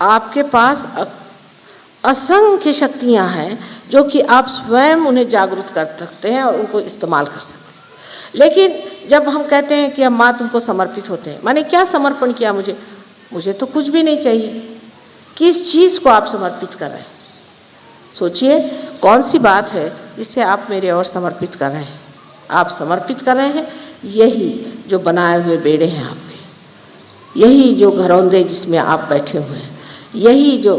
आपके पास असंख्य शक्तियां हैं जो कि आप स्वयं उन्हें जागरूक कर सकते हैं और उनको इस्तेमाल कर सकते हैं। लेकिन जब हम कहते हैं कि हम माँ तुमको समर्पित होते हैं, माने क्या समर्पण किया मुझे तो कुछ भी नहीं चाहिए। किस चीज़ को आप समर्पित कर रहे हैं? सोचिए कौन सी बात है जिससे आप मेरे और समर्पित कर रहे हैं। आप समर्पित कर रहे हैं यही जो बनाए हुए बेड़े हैं आपके, यही जो घरौंदे जिसमें आप बैठे हुए हैं, यही जो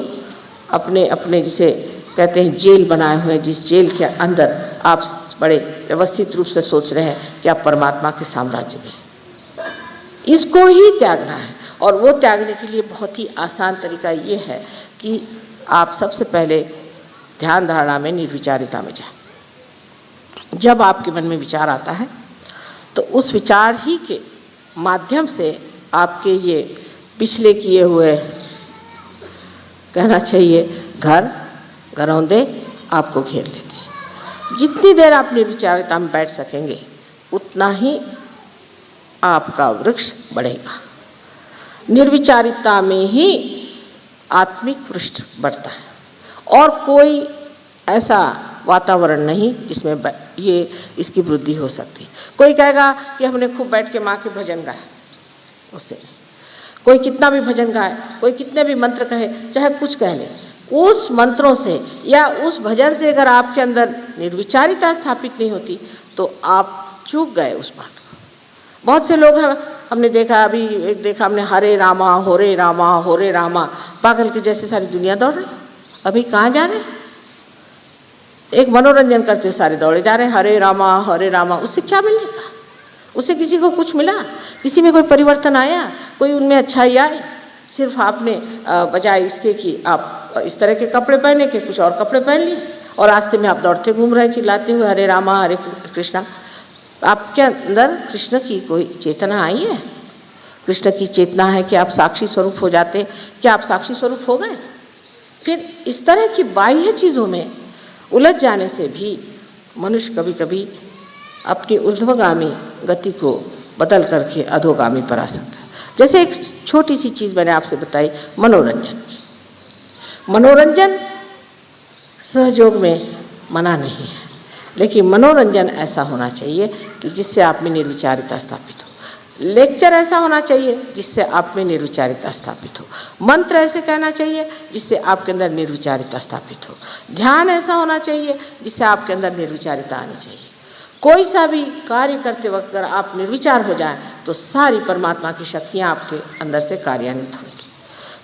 अपने अपने जिसे कहते हैं जेल बनाए हुए हैं, जिस जेल के अंदर आप बड़े व्यवस्थित रूप से सोच रहे हैं कि आप परमात्मा के साम्राज्य में, इसको ही त्यागना है। और वो त्यागने के लिए बहुत ही आसान तरीका ये है कि आप सबसे पहले ध्यान धारणा में निर्विचारिता में जाए। जब आपके मन में विचार आता है तो उस विचार ही के माध्यम से आपके ये पिछले किए हुए, कहना चाहिए घरौंदे आपको घेर लेते हैं। जितनी देर आप निर्विचारिता में बैठ सकेंगे उतना ही आपका वृक्ष बढ़ेगा। निर्विचारिता में ही आत्मिक वृक्ष बढ़ता है और कोई ऐसा वातावरण नहीं जिसमें ये इसकी वृद्धि हो सकती। कोई कहेगा कि हमने खूब बैठ के माँ के भजन गाए, उससे कोई कितना भी भजन गाए, कोई कितने भी मंत्र कहे, चाहे कुछ कह ले, उस मंत्रों से या उस भजन से अगर आपके अंदर निर्विचारिता स्थापित नहीं होती तो आप चूक गए उस बात को। बहुत से लोग हैं, हमने देखा, अभी एक देखा हमने, हरे रामा होरे रामा होरे रामा, पागल के जैसे सारी दुनिया दौड़ रही। अभी कहाँ जा रहे? एक मनोरंजन करते हुए सारे दौड़े जा रहे हैं, हरे रामा। उससे क्या मिलने का? उससे किसी को कुछ मिला? किसी में कोई परिवर्तन आया? कोई उनमें अच्छाई आई? सिर्फ आपने बजाय इसके कि आप इस तरह के कपड़े पहने के कुछ और कपड़े पहन लिए और रास्ते में आप दौड़ते घूम रहे चिल्लाते हुए हरे रामा हरे कृष्णा। आपके अंदर कृष्ण की कोई चेतना आई है? कृष्ण की चेतना है कि आप साक्षी स्वरूप हो जाते, क्या आप साक्षी स्वरूप हो गए? फिर इस तरह की बाह्य चीज़ों में उलझ जाने से भी मनुष्य कभी कभी अपनी ऊर्ध्वगामी गति को बदल करके अधोगामी पर आ सकता है। जैसे एक छोटी सी चीज़ मैंने आपसे बताई, मनोरंजन सहयोग में मना नहीं है, लेकिन मनोरंजन ऐसा होना चाहिए कि जिससे आप में निर्विचारिता स्थापित हो। लेक्चर ऐसा होना चाहिए जिससे आप में निर्विचारिता स्थापित हो। मंत्र ऐसे कहना चाहिए जिससे आपके अंदर निर्विचारिता स्थापित हो। ध्यान ऐसा होना चाहिए जिससे आपके अंदर निर्विचारिता आनी चाहिए। कोई सा भी कार्य करते वक्त अगर आप निर्विचार हो जाएं तो सारी परमात्मा की शक्तियाँ आपके अंदर से कार्यान्वित होंगी।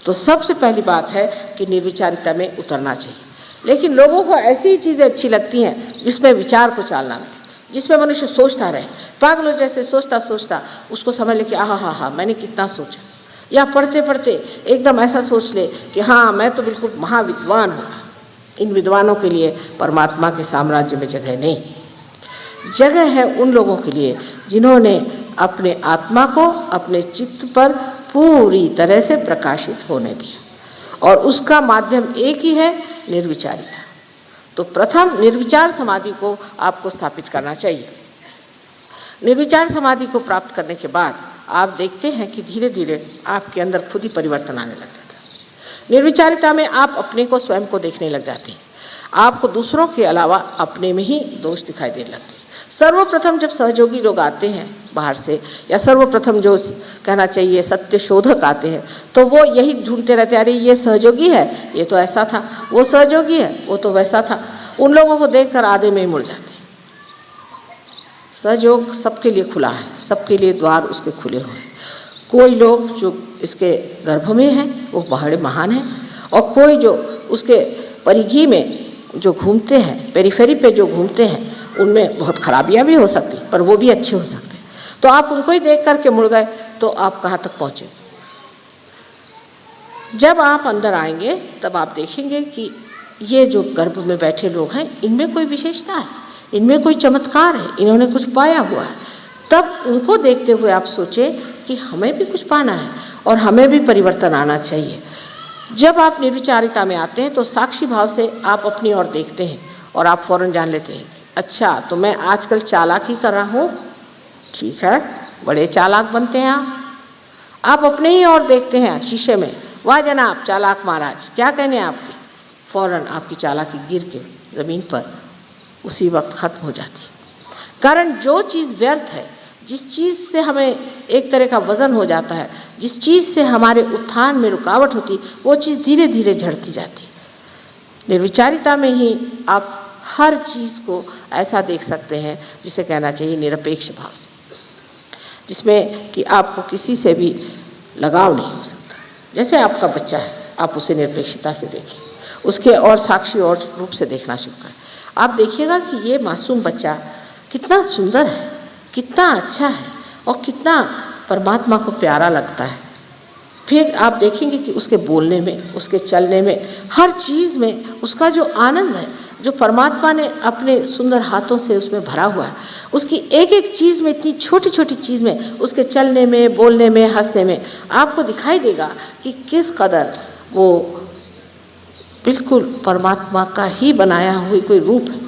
तो सबसे पहली बात है कि निर्विचारिता में उतरना चाहिए। लेकिन लोगों को ऐसी ही चीज़ें अच्छी लगती हैं जिसमें विचार को चालना मिले, जिसमें मनुष्य सोचता रहे, पागलों जैसे सोचता उसको समझ ले कि हा मैंने कितना सोचा, या पढ़ते पढ़ते एकदम ऐसा सोच ले कि हाँ मैं तो बिल्कुल महाविद्वान हूँ। इन विद्वानों के लिए परमात्मा के साम्राज्य में जगह नहीं। जगह है उन लोगों के लिए जिन्होंने अपने आत्मा को अपने चित्त पर पूरी तरह से प्रकाशित होने दिया, और उसका माध्यम एक ही है, निर्विचारिता। तो प्रथम निर्विचार समाधि को आपको स्थापित करना चाहिए। निर्विचार समाधि को प्राप्त करने के बाद आप देखते हैं कि धीरे धीरे आपके अंदर खुद ही परिवर्तन आने लग जाता है। निर्विचारिता में आप अपने को स्वयं को देखने लग जाते हैं। आपको दूसरों के अलावा अपने में ही दोष दिखाई देने लगते हैं। सर्वप्रथम जब सहयोगी लोग आते हैं बाहर से, या सर्वप्रथम जो कहना चाहिए सत्य शोधक आते हैं, तो वो यही ढूंढते रहते हैं, अरे ये सहयोगी है, ये तो ऐसा था, वो सहयोगी है, वो तो वैसा था। उन लोगों को देखकर आधे में ही मुड़ जाते हैं। सहयोग सबके लिए खुला है, सबके लिए द्वार उसके खुले हुए हैं। कोई लोग जो इसके गर्भ में हैं वो बड़े महान हैं, और कोई जो उसके परिधि में जो घूमते हैं, पेरीफेरी पे जो घूमते हैं, उनमें बहुत खराबियां भी हो सकती, पर वो भी अच्छे हो सकते हैं। तो आप उनको ही देख करके मुड़ गए तो आप कहाँ तक पहुँचे? जब आप अंदर आएंगे तब आप देखेंगे कि ये जो गर्भ में बैठे लोग हैं, इनमें कोई विशेषता है, इनमें कोई चमत्कार है, इन्होंने कुछ पाया हुआ है। तब उनको देखते हुए आप सोचें कि हमें भी कुछ पाना है और हमें भी परिवर्तन आना चाहिए। जब आप निर्विचारिता में आते हैं तो साक्षी भाव से आप अपनी ओर देखते हैं और आप फौरन जान लेते हैं, अच्छा तो मैं आजकल चालाकी कर रहा हूँ, ठीक है, बड़े चालाक बनते हैं आप अपने ही ओर देखते हैं शीशे में वाह जनाब चालाक महाराज, क्या कहने आपके, फौरन आपकी चालाकी गिर के ज़मीन पर उसी वक्त ख़त्म हो जाती है। कारण जो चीज़ व्यर्थ है, जिस चीज़ से हमें एक तरह का वज़न हो जाता है, जिस चीज़ से हमारे उत्थान में रुकावट होती, वो चीज़ धीरे धीरे झड़ती जाती है। निर्विचारिता में ही आप हर चीज़ को ऐसा देख सकते हैं, जिसे कहना चाहिए निरपेक्ष भाव से, जिसमें कि आपको किसी से भी लगाव नहीं हो सकता। जैसे आपका बच्चा है, आप उसे निरपेक्षता से देखें, उसके और साक्षी और रूप से देखना शुरू करें। आप देखिएगा कि ये मासूम बच्चा कितना सुंदर है, कितना अच्छा है और कितना परमात्मा को प्यारा लगता है। फिर आप देखेंगे कि उसके बोलने में, उसके चलने में, हर चीज़ में उसका जो आनंद है, जो परमात्मा ने अपने सुंदर हाथों से उसमें भरा हुआ है, उसकी एक एक चीज़ में, इतनी छोटी छोटी चीज़ में, उसके चलने में, बोलने में, हंसने में आपको दिखाई देगा कि किस कदर वो बिल्कुल परमात्मा का ही बनाया हुआ कोई रूप है।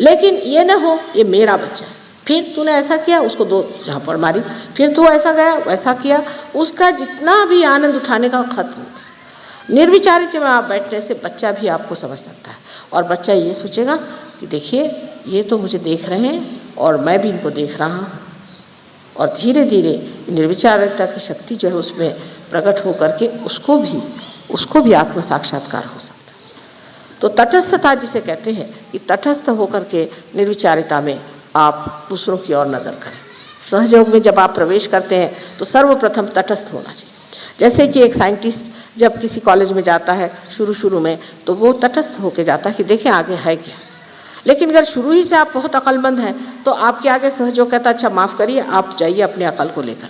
लेकिन ये न हो ये मेरा बच्चा है, फिर तूने ऐसा किया, उसको दो जहाँ पर मारी, फिर तू ऐसा गया वैसा किया, उसका जितना भी आनंद उठाने का खत्म। निर्विचारित में आप बैठने से बच्चा भी आपको समझ सकता है और बच्चा ये सोचेगा कि देखिए ये तो मुझे देख रहे हैं और मैं भी इनको देख रहा हूँ, और धीरे धीरे निर्विचारिता की शक्ति जो है उसमें प्रकट होकर के उसको भी आत्म साक्षात्कार हो सकता है। तो तटस्थता जिसे कहते हैं कि तटस्थ होकर के निर्विचारिता में आप दूसरों की ओर नज़र करें। सहयोग में जब आप प्रवेश करते हैं तो सर्वप्रथम तटस्थ होना चाहिए। जैसे कि एक साइंटिस्ट जब किसी कॉलेज में जाता है शुरू में, तो वो तटस्थ होकर जाता है कि देखें आगे है क्या। लेकिन अगर शुरू ही से आप बहुत अक्लमंद हैं तो आपके आगे सहयोग कहता अच्छा माफ़ करिए, आप जाइए अपने अकल को लेकर।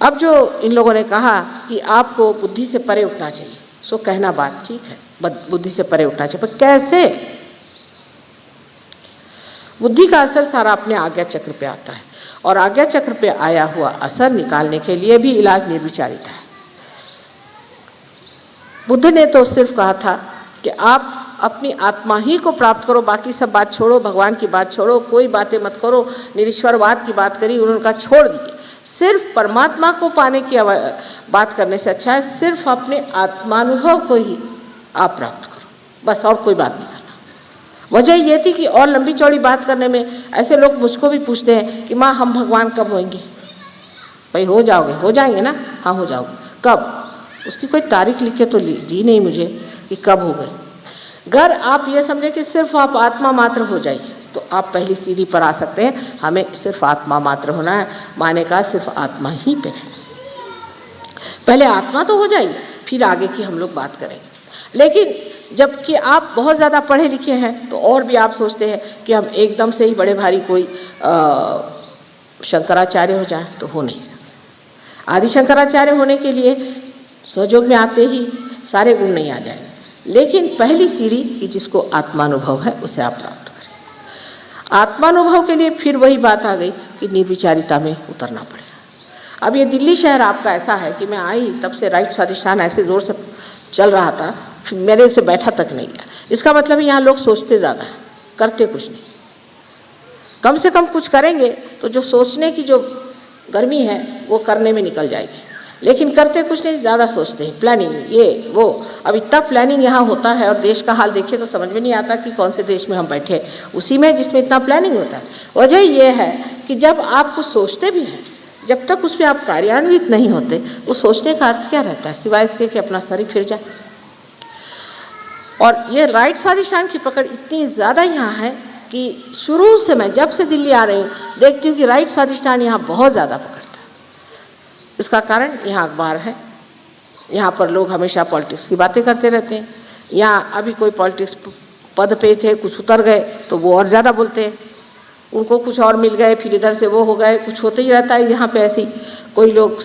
अब जो इन लोगों ने कहा कि आपको बुद्धि से परे उठना चाहिए, सो कहना बात ठीक है, बुद्धि से परे उठना चाहिए, पर कैसे? बुद्धि का असर सारा अपने आज्ञा चक्र पे आता है और आज्ञा चक्र पे आया हुआ असर निकालने के लिए भी इलाज निर्विचारिता है। बुद्ध ने तो सिर्फ कहा था कि आप अपनी आत्मा ही को प्राप्त करो, बाकी सब बात छोड़ो, भगवान की बात छोड़ो, कोई बातें मत करो, निरीश्वरवाद की बात करी उनका छोड़ दीजिए। सिर्फ परमात्मा को पाने की बात करने से अच्छा है सिर्फ अपने आत्मानुभव को ही आप प्राप्त करो, बस और कोई बात नहीं करना। वजह ये थी कि और लंबी चौड़ी बात करने में ऐसे लोग मुझको भी पूछते हैं कि माँ हम भगवान कब होंगे? भाई हो जाओगे, हो जाएंगे ना? हाँ हो जाओगे। कब? उसकी कोई तारीख लिख के तो दी नहीं मुझे कि कब हो गए। अगर आप ये समझे कि सिर्फ आप आत्मा मात्र हो जाइए तो आप पहली सीढ़ी पर आ सकते हैं। हमें सिर्फ आत्मा मात्र होना है, माने का सिर्फ आत्मा ही पे रहना। पहले आत्मा तो हो जाइए, फिर आगे की हम लोग बात करेंगे। लेकिन जबकि आप बहुत ज़्यादा पढ़े लिखे हैं तो और भी आप सोचते हैं कि हम एकदम से ही बड़े भारी कोई शंकराचार्य हो जाए, तो हो नहीं सकते। आदि शंकराचार्य होने के लिए सहयोग में आते ही सारे गुण नहीं आ जाएंगे, लेकिन पहली सीढ़ी कि जिसको आत्मानुभव है उसे आप प्राप्त करें। आत्मानुभव के लिए फिर वही बात आ गई कि निर्विचारिता में उतरना पड़ेगा। अब ये दिल्ली शहर आपका ऐसा है कि मैं आई तब से राइट स्वाधिष्ठान ऐसे ज़ोर से चल रहा था, मेरे से बैठा तक नहीं गया। इसका मतलब यहाँ लोग सोचते ज़्यादा हैं, करते कुछ नहीं। कम से कम कुछ करेंगे तो जो सोचने की जो गर्मी है वो करने में निकल जाएगी, लेकिन करते कुछ नहीं, ज़्यादा सोचते हैं, प्लानिंग ये वो। अब इतना प्लानिंग यहाँ होता है और देश का हाल देखिए तो समझ में नहीं आता कि कौन से देश में हम बैठे, उसी में जिसमें इतना प्लानिंग होता है। वजह ये है कि जब आप कुछ सोचते भी हैं, जब तक उस पर आप कार्यान्वित नहीं होते, वो सोचने का अर्थ क्या रहता है सिवाय इसके कि अपना शरीर फिर जाए। और ये राइट स्वाधिष्ठान की पकड़ इतनी ज़्यादा यहाँ है कि शुरू से मैं जब से दिल्ली आ रही हूँ देखती हूँ कि राइट स्वाधिष्ठान यहाँ बहुत ज़्यादा पकड़ता है। इसका कारण यहाँ अखबार है, यहाँ पर लोग हमेशा पॉलिटिक्स की बातें करते रहते हैं। यहाँ अभी कोई पॉलिटिक्स पद पे थे, कुछ उतर गए तो वो और ज़्यादा बोलते हैं, उनको कुछ और मिल गए, फिर इधर से वो हो गए, कुछ होते ही रहता है। यहाँ पे ऐसे ही कोई लोग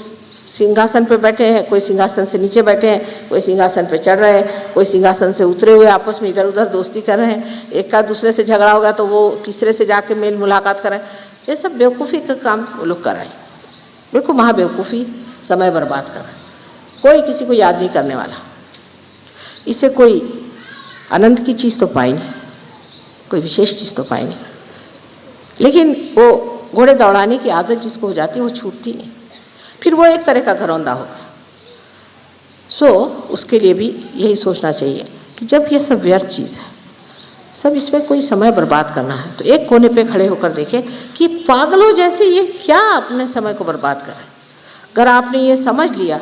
सिंहासन पे बैठे हैं, कोई सिंहासन से नीचे बैठे हैं, कोई सिंहासन पे चढ़ रहे हैं, कोई सिंहासन से उतरे हुए आपस में इधर उधर दोस्ती कर रहे हैं। एक का दूसरे से झगड़ा होगा तो वो तीसरे से जाके मेल मुलाकात करें। ये सब बेवकूफ़ी का काम वो लोग कर रहे हैं, बिल्कुल महाबेवकूफ़ी, समय बर्बाद कर रहे हैं। कोई किसी को याद नहीं करने वाला, इससे कोई आनंद की चीज़ तो पाई नहीं, कोई विशेष चीज़ तो पाई नहीं। लेकिन वो घोड़े दौड़ाने की आदत जिसको हो जाती है वो छूटती नहीं, फिर वो एक तरह का घरौंदा होगा। उसके लिए भी यही सोचना चाहिए कि जब ये सब व्यर्थ चीज़ है, सब इसमें कोई समय बर्बाद करना है, तो एक कोने पे खड़े होकर देखें कि पागलों जैसे ये क्या अपने समय को बर्बाद कर रहे हैं। अगर आपने ये समझ लिया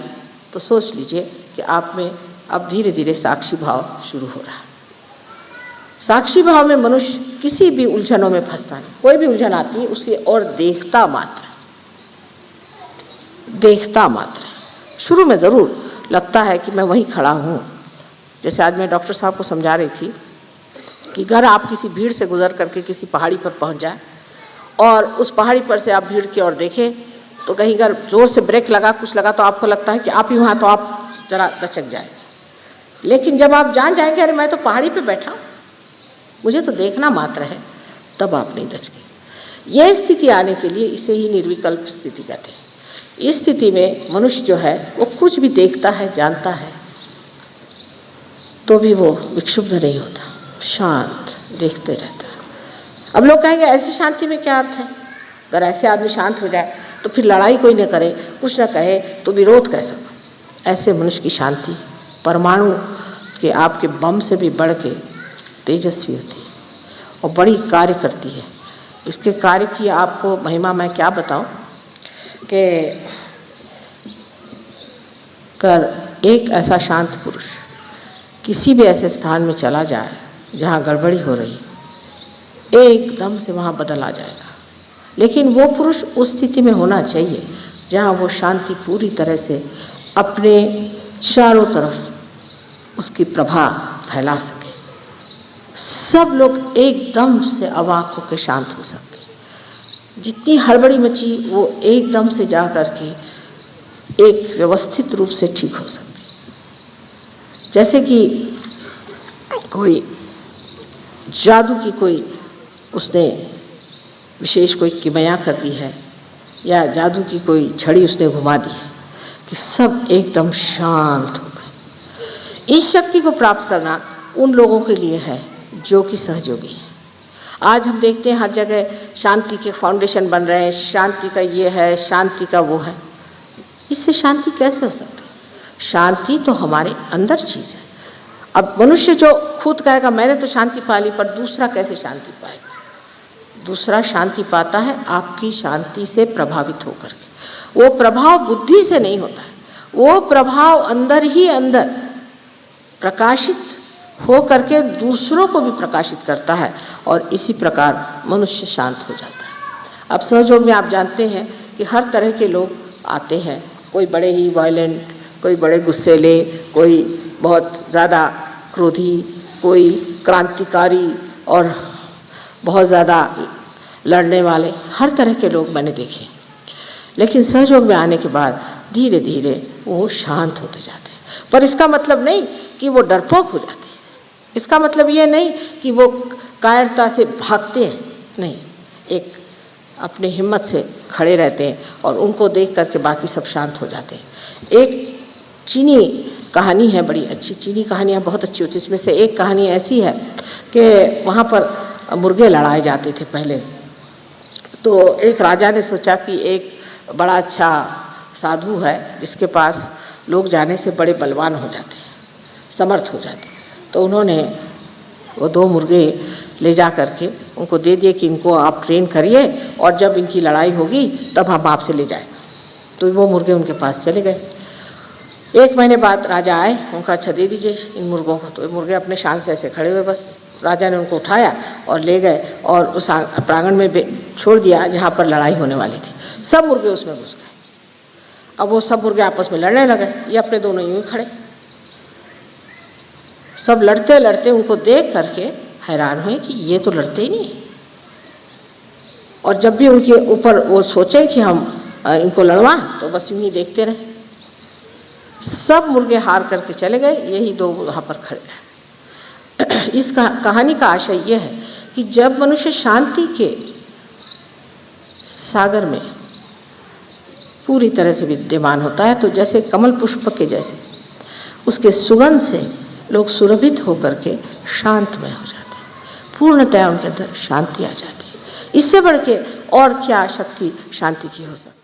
तो सोच लीजिए कि आप में अब धीरे धीरे साक्षी भाव शुरू हो रहा है। साक्षी भाव में मनुष्य किसी भी उलझनों में फंसता नहीं। कोई भी उलझन आती है उसकी और देखता मात्र है। शुरू में ज़रूर लगता है कि मैं वहीं खड़ा हूँ। जैसे आज मैं डॉक्टर साहब को समझा रही थी कि अगर आप किसी भीड़ से गुजर करके किसी पहाड़ी पर पहुँच जाए और उस पहाड़ी पर से आप भीड़ की ओर देखें तो कहीं अगर ज़ोर से ब्रेक लगा कुछ लगा तो आपको लगता है कि आप ही वहाँ, तो आप जरा दचक जाएंगे। लेकिन जब आप जान जाएंगे अरे मैं तो पहाड़ी पे बैठा हूँ, मुझे तो देखना मात्र है, तब आप नहीं दचके। यह स्थिति आने के लिए इसे ही निर्विकल्प स्थिति कहते हैं। इस स्थिति में मनुष्य जो है वो कुछ भी देखता है, जानता है, तो भी वो विक्षुब्ध नहीं होता, शांत देखते रहता है। अब लोग कहेंगे ऐसी शांति में क्या अर्थ है? अगर ऐसे आदमी शांत हो जाए तो फिर लड़ाई कोई न करे, कुछ न कहे तो विरोध कैसे हो? ऐसे मनुष्य की शांति परमाणु के आपके बम से भी बढ़ के तेजस्वी होती है और बड़ी कार्य करती है। इसके कार्य की आपको महिमा मैं क्या बताऊं कि एक ऐसा शांत पुरुष किसी भी ऐसे स्थान में चला जाए जहाँ गड़बड़ी हो रही, एकदम से वहाँ बदल आ जाएगा। लेकिन वो पुरुष उस स्थिति में होना चाहिए जहाँ वो शांति पूरी तरह से अपने चारों तरफ उसकी प्रभा फैला सके, सब लोग एकदम से अवाक होकर शांत हो सकते। जितनी हड़बड़ी मची वो एकदम से जा करके एक व्यवस्थित रूप से ठीक हो सकती। जैसे कि कोई जादू की कोई उसने विशेष कोई किमया कर दी है या जादू की कोई छड़ी उसने घुमा दी है कि सब एकदम शांत हो गए। इस शक्ति को प्राप्त करना उन लोगों के लिए है जो कि सहयोगी हैं। आज हम देखते हैं हर जगह शांति के फाउंडेशन बन रहे हैं, शांति का ये है, शांति का वो है। इससे शांति कैसे हो सकती है? शांति तो हमारे अंदर चीज़ है। अब मनुष्य जो खुद कहेगा मैंने तो शांति पा ली, पर दूसरा कैसे शांति पाएगा? दूसरा शांति पाता है आपकी शांति से प्रभावित होकर के। वो प्रभाव बुद्धि से नहीं होता है, वो प्रभाव अंदर ही अंदर प्रकाशित हो करके दूसरों को भी प्रकाशित करता है और इसी प्रकार मनुष्य शांत हो जाता है। अब सहयोग में आप जानते हैं कि हर तरह के लोग आते हैं, कोई बड़े ही वायलेंट, कोई बड़े गुस्सेले, कोई बहुत ज़्यादा क्रोधी, कोई क्रांतिकारी और बहुत ज़्यादा लड़ने वाले, हर तरह के लोग मैंने देखे। लेकिन सहयोग में आने के बाद धीरे धीरे वो शांत होते जाते हैं। पर इसका मतलब नहीं कि वो डरपोक हो जाते हैं, इसका मतलब ये नहीं कि वो कायरता से भागते हैं, नहीं, एक अपने हिम्मत से खड़े रहते हैं और उनको देख करके बाकी सब शांत हो जाते हैं। एक चीनी कहानी है, बड़ी अच्छी, चीनी कहानियाँ बहुत अच्छी होती है। इसमें से एक कहानी ऐसी है कि वहाँ पर मुर्गे लड़ाए जाते थे पहले। तो एक राजा ने सोचा कि एक बड़ा अच्छा साधु है जिसके पास लोग जाने से बड़े बलवान हो जाते हैं, समर्थ हो जाते हैं। तो उन्होंने वो 2 मुर्गे ले जा करके उनको दे दिए कि इनको आप ट्रेन करिए और जब इनकी लड़ाई होगी तब हम आपसे ले जाएंगे। तो वो मुर्गे उनके पास चले गए। 1 महीने बाद राजा आए, उनका अच्छा दे दीजिए इन मुर्गों को। तो मुर्गे अपने शान से ऐसे खड़े हुए, बस राजा ने उनको उठाया और ले गए और उस प्रांगण में छोड़ दिया जहाँ पर लड़ाई होने वाली थी। सब मुर्गे उसमें घुस गए। अब वो सब मुर्गे आपस में लड़ने लगे, ये अपने दोनों यूं ही खड़े। सब लड़ते लड़ते उनको देख करके हैरान हुए कि ये तो लड़ते ही नहीं। और जब भी उनके ऊपर वो सोचे कि हम इनको लड़वाएं तो बस यूं ही देखते रहे। सब मुर्गे हार करके चले गए, यही 2 वहाँ पर खड़े रहे। इस कहानी का आशय यह है कि जब मनुष्य शांति के सागर में पूरी तरह से विद्यमान होता है तो जैसे कमल पुष्प के जैसे उसके सुगंध से लोग सुरभित होकर के शांतमय हो जाते हैं, पूर्णतया उनके अंदर शांति आ जाती है। इससे बढ़ के और क्या शक्ति शांति की हो सकती है?